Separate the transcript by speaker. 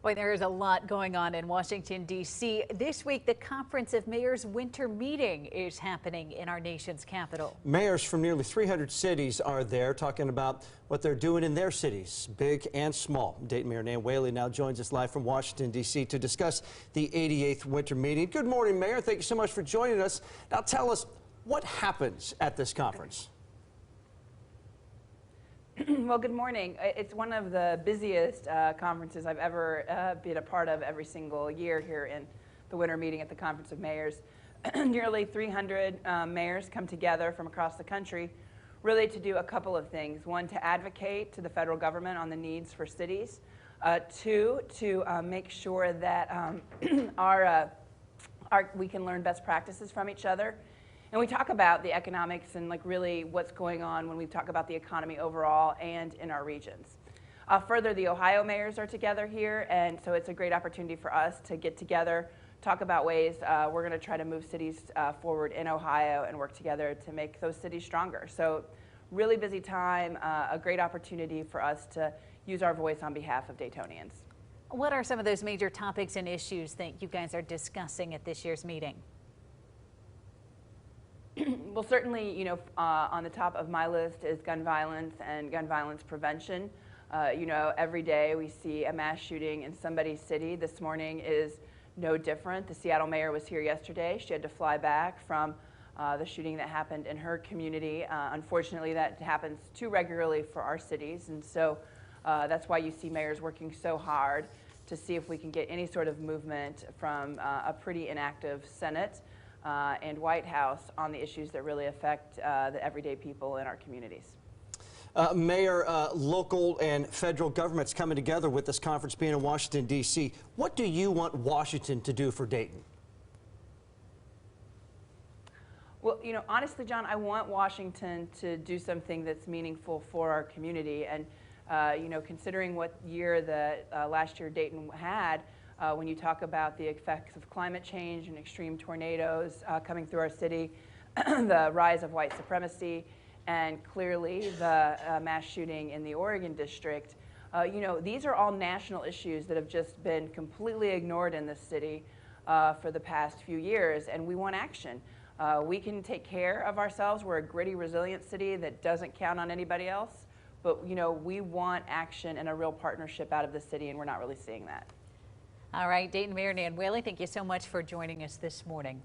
Speaker 1: Boy, there is a lot going on in Washington, D.C. This week, the Conference of Mayors winter meeting is happening in our nation's capital.
Speaker 2: Mayors from nearly 300 cities are there talking about what they're doing in their cities, big and small. Dayton Mayor Nan Whaley now joins us live from Washington, D.C. to discuss the 88th winter meeting. Good morning, Mayor. Thank you so much for joining us. Now tell us, what happens at this conference?
Speaker 3: Well, good morning. It's one of the busiest conferences I've ever been a part of every single year here in the winter meeting at the Conference of Mayors. Nearly 300 mayors come together from across the country really to do a couple of things. One, to advocate to the federal government on the needs for cities. Two, to make sure that we can learn best practices from each other. And we talk about the economics and really what's going on when we talk about the economy overall and in our regions. Further, the Ohio mayors are together here, and so it's a great opportunity for us to get together, talk about ways we're going to try to move cities forward in Ohio and work together to make those cities stronger. So really busy time, a great opportunity for us to use our voice on behalf of Daytonians.
Speaker 1: What are some of those major topics and issues that you guys are discussing at this year's meeting?
Speaker 3: Well, certainly, on the top of my list is gun violence and gun violence prevention. Every day we see a mass shooting in somebody's city. This morning is no different. The Seattle mayor was here yesterday. She had to fly back from the shooting that happened in her community. Unfortunately, that happens too regularly for our cities, and so that's why you see mayors working so hard to see if we can get any sort of movement from a pretty inactive Senate and White House on the issues that really affect the everyday people in our communities.
Speaker 2: Mayor, local and federal governments coming together with this conference being in Washington, D.C. What do you want Washington to do for Dayton?
Speaker 3: Well, honestly, John, I want Washington to do something that's meaningful for our community. And, considering what year that last year Dayton had, when you talk about the effects of climate change and extreme tornadoes coming through our city, the rise of white supremacy, and clearly the mass shooting in the Oregon district, these are all national issues that have just been completely ignored in this city for the past few years, and we want action. We can take care of ourselves. We're a gritty, resilient city that doesn't count on anybody else, but we want action and a real partnership out of the city, and we're not really seeing that.
Speaker 1: All right, Dayton Mayor Nan Whaley, thank you so much for joining us this morning.